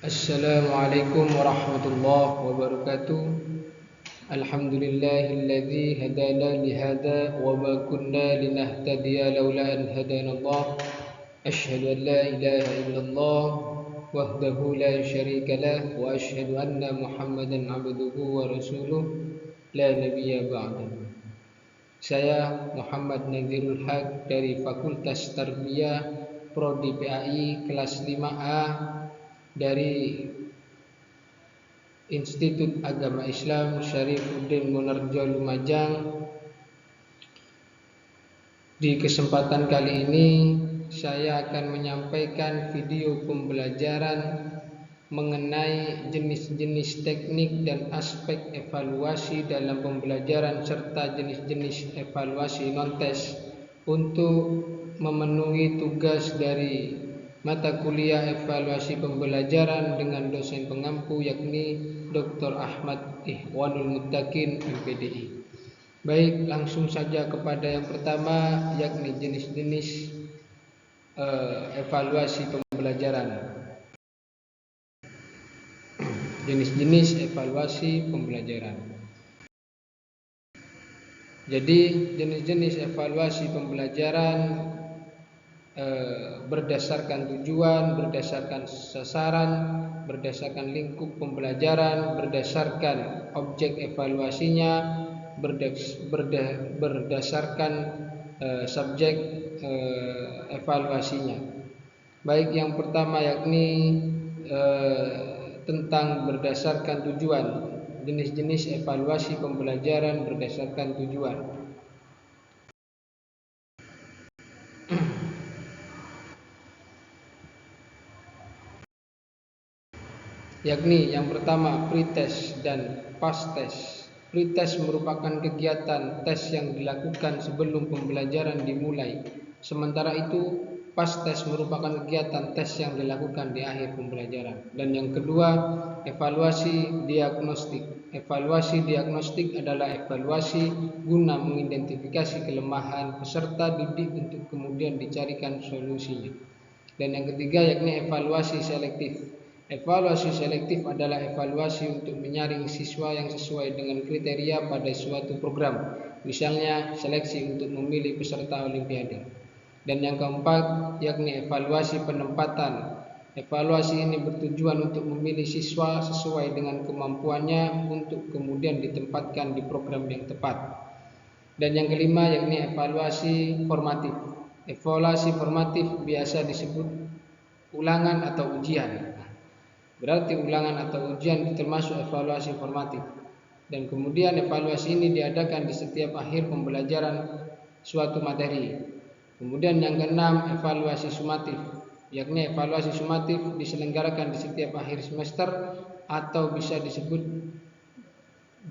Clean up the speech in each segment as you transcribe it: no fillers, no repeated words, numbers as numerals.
Assalamualaikum warahmatullahi wabarakatuh. Alhamdulillahilladzi hadana lihada wa ma kunna linahtadiya laula an hadanallah. Asyhadu an la ilaha illallah wahdahu la syarika lah wa asyhadu anna Muhammadan abduhu wa rasuluh la nabiyya ba'dahu. Saya Muhammad Nazirul Haq dari Fakultas Tarbiyah Prodi PAI kelas 5A dari Institut Agama Islam Syarifuddin Munarjo Lumajang. Di kesempatan kali ini saya akan menyampaikan video pembelajaran mengenai jenis-jenis teknik dan aspek evaluasi dalam pembelajaran serta jenis-jenis evaluasi non-tes untuk memenuhi tugas dari mata kuliah evaluasi pembelajaran dengan dosen pengampu yakni Dr. Ahmad Ikhwanul Muttaqin MPDI. Baik, langsung saja kepada yang pertama yakni jenis-jenis evaluasi pembelajaran. Jenis-jenis evaluasi pembelajaran. Jadi jenis-jenis evaluasi pembelajaran berdasarkan tujuan, berdasarkan sasaran, berdasarkan lingkup pembelajaran, berdasarkan objek evaluasinya, berdasarkan subjek evaluasinya. Baik, yang pertama yakni tentang berdasarkan tujuan, jenis-jenis evaluasi pembelajaran berdasarkan tujuan. Yakni yang pertama pretest dan post test. Pretest merupakan kegiatan tes yang dilakukan sebelum pembelajaran dimulai. Sementara itu post test merupakan kegiatan tes yang dilakukan di akhir pembelajaran. Dan yang kedua, evaluasi diagnostik. Evaluasi diagnostik adalah evaluasi guna mengidentifikasi kelemahan peserta didik untuk kemudian dicarikan solusinya. Dan yang ketiga yakni evaluasi selektif. Evaluasi selektif adalah evaluasi untuk menyaring siswa yang sesuai dengan kriteria pada suatu program, misalnya seleksi untuk memilih peserta olimpiade. Dan yang keempat yakni evaluasi penempatan. Evaluasi ini bertujuan untuk memilih siswa sesuai dengan kemampuannya untuk kemudian ditempatkan di program yang tepat. Dan yang kelima yakni evaluasi formatif. Evaluasi formatif biasa disebut ulangan atau ujian. Berarti ulangan atau ujian termasuk evaluasi formatif. Dan kemudian evaluasi ini diadakan di setiap akhir pembelajaran suatu materi. Kemudian yang keenam evaluasi sumatif, yakni evaluasi sumatif diselenggarakan di setiap akhir semester atau bisa disebut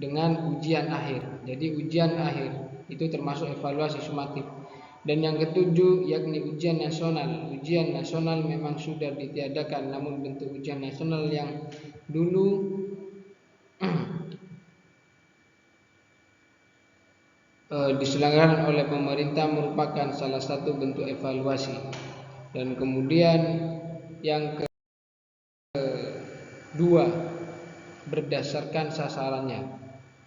dengan ujian akhir. Jadi ujian akhir itu termasuk evaluasi sumatif. Dan yang ketujuh yakni ujian nasional. Ujian nasional memang sudah ditiadakan, namun bentuk ujian nasional yang dulu diselenggarakan oleh pemerintah merupakan salah satu bentuk evaluasi. Dan kemudian yang kedua berdasarkan sasarannya.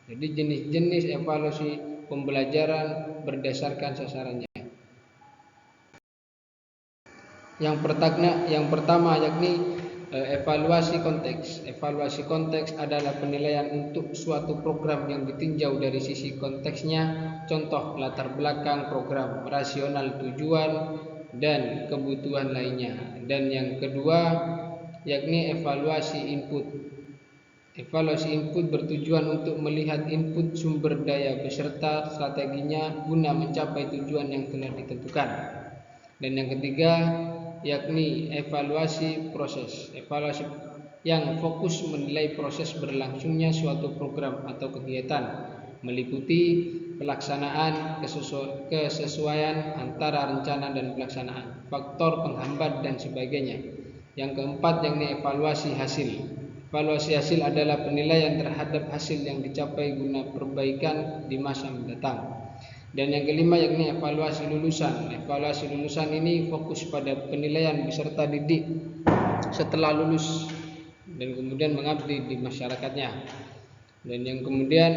Jadi jenis-jenis evaluasi pembelajaran berdasarkan sasarannya. Yang pertama yakni evaluasi konteks. Evaluasi konteks adalah penilaian untuk suatu program yang ditinjau dari sisi konteksnya, contoh latar belakang program, rasional tujuan, dan kebutuhan lainnya. Dan yang kedua yakni evaluasi input. Evaluasi input bertujuan untuk melihat input sumber daya beserta strateginya guna mencapai tujuan yang telah ditentukan. Dan yang ketiga yakni evaluasi proses. Evaluasi yang fokus menilai proses berlangsungnya suatu program atau kegiatan, meliputi pelaksanaan, kesesuaian antara rencana dan pelaksanaan, faktor penghambat dan sebagainya. Yang keempat yakni evaluasi hasil. Evaluasi hasil adalah penilaian terhadap hasil yang dicapai guna perbaikan di masa mendatang. Dan yang kelima yakni evaluasi lulusan. Evaluasi lulusan ini fokus pada penilaian peserta didik setelah lulus dan kemudian mengabdi di masyarakatnya. Dan yang kemudian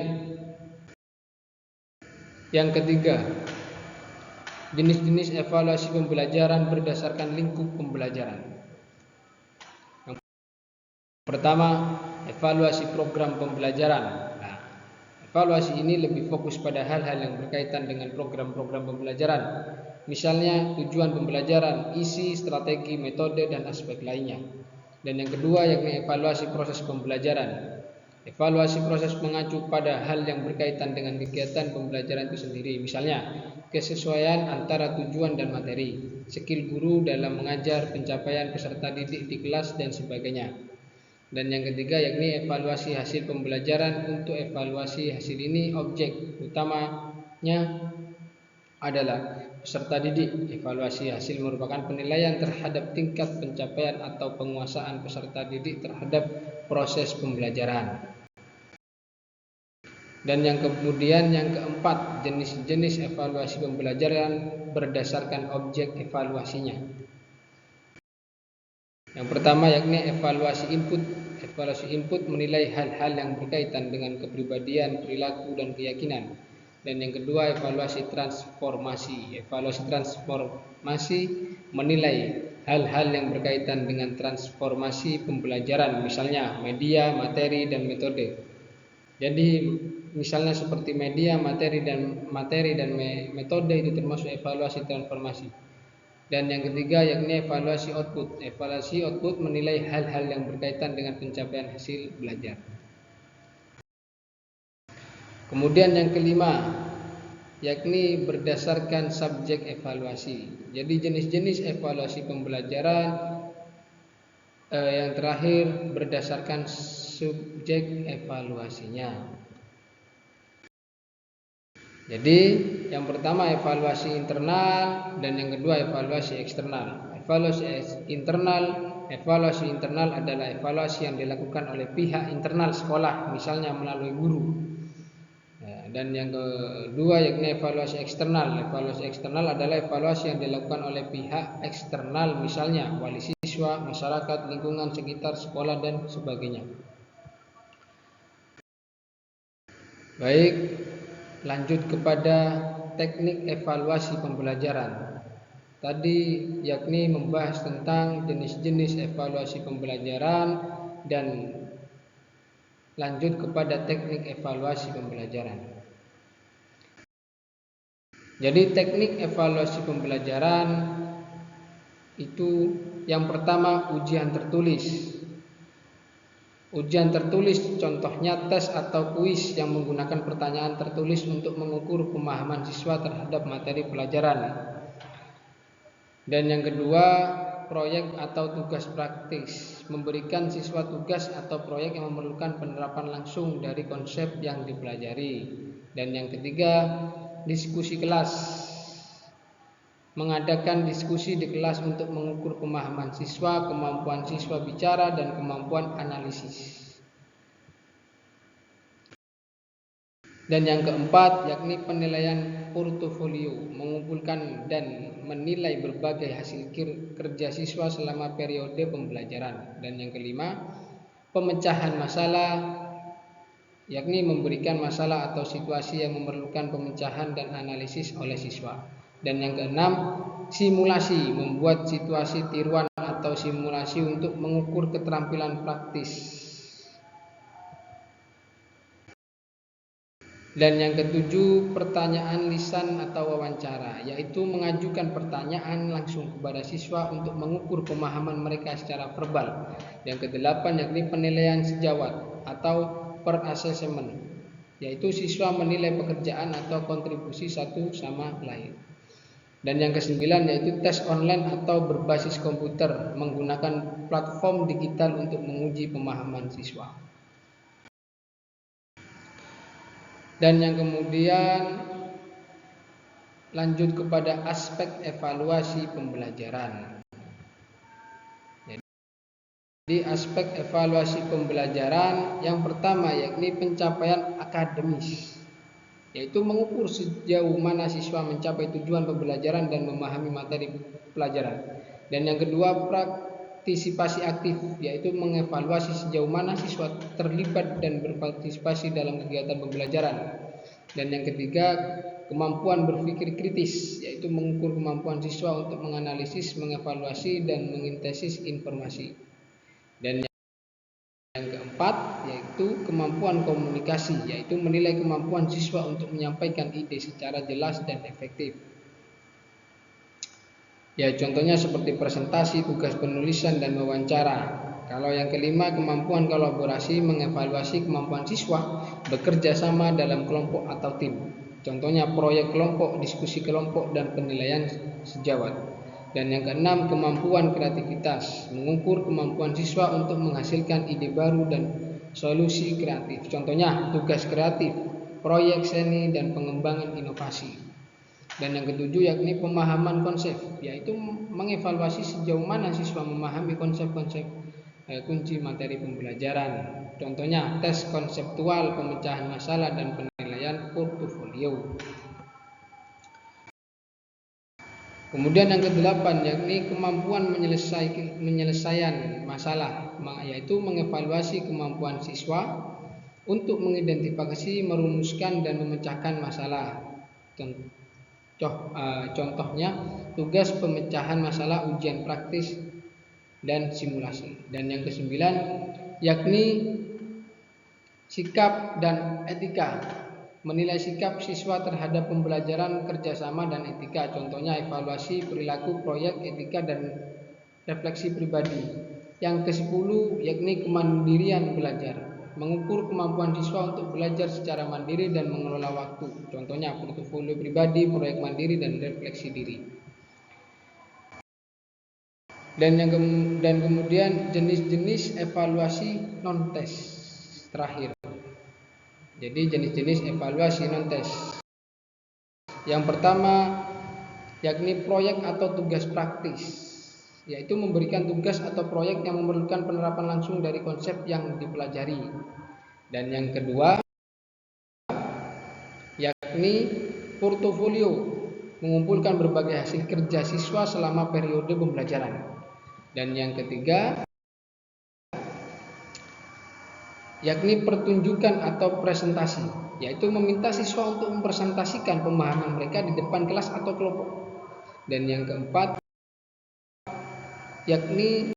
yang ketiga, jenis-jenis evaluasi pembelajaran berdasarkan lingkup pembelajaran. Yang pertama, evaluasi program pembelajaran. Nah, evaluasi ini lebih fokus pada hal-hal yang berkaitan dengan program-program pembelajaran. Misalnya tujuan pembelajaran, isi, strategi, metode, dan aspek lainnya. Dan yang kedua yakni evaluasi proses pembelajaran. Evaluasi proses mengacu pada hal yang berkaitan dengan kegiatan pembelajaran itu sendiri. Misalnya kesesuaian antara tujuan dan materi, skill guru dalam mengajar, pencapaian peserta didik di kelas, dan sebagainya. Dan yang ketiga yakni evaluasi hasil pembelajaran. Untuk evaluasi hasil ini objek utamanya adalah peserta didik. Evaluasi hasil merupakan penilaian terhadap tingkat pencapaian atau penguasaan peserta didik terhadap proses pembelajaran. Dan yang kemudian yang keempat, jenis-jenis evaluasi pembelajaran berdasarkan objek evaluasinya. Yang pertama yakni evaluasi input. Evaluasi input menilai hal-hal yang berkaitan dengan kepribadian, perilaku, dan keyakinan. Dan yang kedua evaluasi transformasi. Evaluasi transformasi menilai hal-hal yang berkaitan dengan transformasi pembelajaran, misalnya media, materi, dan metode. Jadi misalnya seperti media, materi dan metode itu termasuk evaluasi transformasi. Dan yang ketiga yakni evaluasi output. Evaluasi output menilai hal-hal yang berkaitan dengan pencapaian hasil belajar. Kemudian yang kelima yakni berdasarkan subjek evaluasi. Jadi jenis-jenis evaluasi pembelajaran. Yang terakhir berdasarkan subjek evaluasinya. Jadi yang pertama evaluasi internal dan yang kedua evaluasi eksternal. Evaluasi internal adalah evaluasi yang dilakukan oleh pihak internal sekolah, misalnya melalui guru. Dan yang kedua yakni evaluasi eksternal. Evaluasi eksternal adalah evaluasi yang dilakukan oleh pihak eksternal, misalnya wali siswa, masyarakat, lingkungan sekitar sekolah, dan sebagainya. Baik, lanjut kepada teknik evaluasi pembelajaran. Tadi yakni membahas tentang jenis-jenis evaluasi pembelajaran dan lanjut kepada teknik evaluasi pembelajaran. Jadi teknik evaluasi pembelajaran itu yang pertama ujian tertulis. Ujian tertulis contohnya tes atau kuis yang menggunakan pertanyaan tertulis untuk mengukur pemahaman siswa terhadap materi pelajaran. Dan yang kedua proyek atau tugas praktis, memberikan siswa tugas atau proyek yang memerlukan penerapan langsung dari konsep yang dipelajari. Dan yang ketiga diskusi kelas, mengadakan diskusi di kelas untuk mengukur pemahaman siswa, kemampuan siswa bicara, dan kemampuan analisis. Dan yang keempat yakni penilaian portofolio, mengumpulkan dan menilai berbagai hasil kerja siswa selama periode pembelajaran. Dan yang kelima pemecahan masalah, yakni memberikan masalah atau situasi yang memerlukan pemecahan dan analisis oleh siswa. Dan yang keenam simulasi, membuat situasi tiruan atau simulasi untuk mengukur keterampilan praktis. Dan yang ketujuh pertanyaan lisan atau wawancara, yaitu mengajukan pertanyaan langsung kepada siswa untuk mengukur pemahaman mereka secara verbal. Yang kedelapan yakni penilaian sejawat atau per assessment, yaitu siswa menilai pekerjaan atau kontribusi satu sama lain. Dan yang kesembilan yaitu tes online atau berbasis komputer menggunakan platform digital untuk menguji pemahaman siswa. Dan yang kemudian lanjut kepada aspek evaluasi pembelajaran. Di aspek evaluasi pembelajaran yang pertama yakni pencapaian akademis, yaitu mengukur sejauh mana siswa mencapai tujuan pembelajaran dan memahami materi pelajaran. Dan yang kedua partisipasi aktif, yaitu mengevaluasi sejauh mana siswa terlibat dan berpartisipasi dalam kegiatan pembelajaran. Dan yang ketiga, kemampuan berpikir kritis, yaitu mengukur kemampuan siswa untuk menganalisis, mengevaluasi, dan mengintesis informasi. Dan yang keempat, yaitu kemampuan komunikasi, yaitu menilai kemampuan siswa untuk menyampaikan ide secara jelas dan efektif. Ya, contohnya seperti presentasi, tugas penulisan, dan wawancara. Kalau yang kelima, kemampuan kolaborasi, mengevaluasi kemampuan siswa bekerja sama dalam kelompok atau tim. Contohnya proyek kelompok, diskusi kelompok, dan penilaian sejawat. Dan yang keenam, kemampuan kreativitas, mengukur kemampuan siswa untuk menghasilkan ide baru dan solusi kreatif. Contohnya tugas kreatif, proyek seni, dan pengembangan inovasi. Dan yang ketujuh, yakni pemahaman konsep, yaitu mengevaluasi sejauh mana siswa memahami konsep-konsep kunci materi pembelajaran. Contohnya tes konseptual, pemecahan masalah, dan penilaian portofolio. Kemudian yang kedelapan, yakni kemampuan menyelesaikan masalah, yaitu mengevaluasi kemampuan siswa untuk mengidentifikasi, merumuskan, dan memecahkan masalah. Contohnya tugas pemecahan masalah, ujian praktis, dan simulasi. Dan yang kesembilan, yakni sikap dan etika, menilai sikap siswa terhadap pembelajaran, kerjasama, dan etika. Contohnya evaluasi perilaku, proyek, etika, dan refleksi pribadi. Yang ke-10, yakni kemandirian belajar, mengukur kemampuan siswa untuk belajar secara mandiri dan mengelola waktu. Contohnya portofolio pribadi, proyek mandiri, dan refleksi diri. Dan kemudian jenis-jenis evaluasi non tes terakhir. Jadi jenis-jenis evaluasi non tes. Yang pertama, yakni proyek atau tugas praktis, yaitu memberikan tugas atau proyek yang memerlukan penerapan langsung dari konsep yang dipelajari. Dan yang kedua, yakni portofolio, mengumpulkan berbagai hasil kerja siswa selama periode pembelajaran. Dan yang ketiga, yakni pertunjukan atau presentasi, yaitu meminta siswa untuk mempresentasikan pemahaman mereka di depan kelas atau kelompok. Dan yang keempat, yakni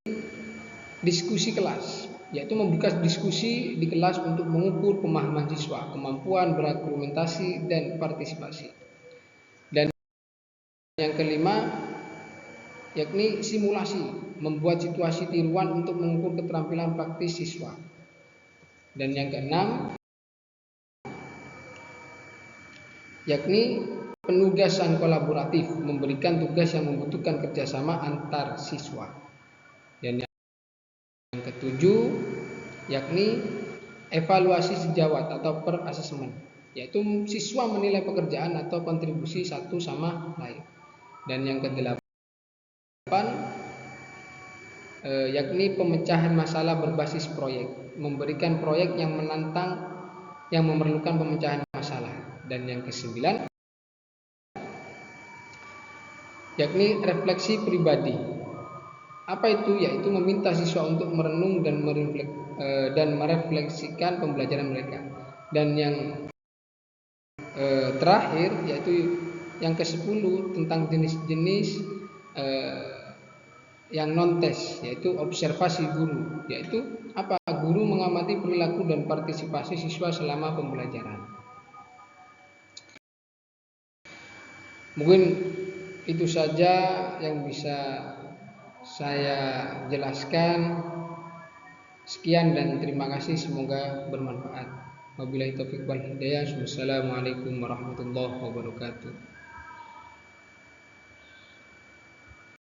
diskusi kelas, yaitu membuka diskusi di kelas untuk mengukur pemahaman siswa, kemampuan berargumentasi, dan partisipasi. Dan yang kelima, yakni simulasi, membuat situasi tiruan untuk mengukur keterampilan praktis siswa. Dan yang keenam, yakni penugasan kolaboratif, memberikan tugas yang membutuhkan kerjasama antar siswa. Dan yang ketujuh, yakni evaluasi sejawat atau per assessment, yaitu siswa menilai pekerjaan atau kontribusi satu sama lain. Dan yang kedelapan, yakni pemecahan masalah berbasis proyek, memberikan proyek yang menantang yang memerlukan pemecahan masalah. Dan yang kesembilan, yakni refleksi pribadi. Apa itu? Yaitu meminta siswa untuk merenung dan merefleksikan pembelajaran mereka. Dan yang terakhir, yaitu yang ke-10, tentang jenis-jenis yang non tes, yaitu observasi guru, yaitu apa? Guru mengamati perilaku dan partisipasi siswa selama pembelajaran. Mungkin itu saja yang bisa saya jelaskan. Sekian dan terima kasih, semoga bermanfaat. Wabillahi taufiq wal hidayah. Wassalamualaikum warahmatullahi wabarakatuh.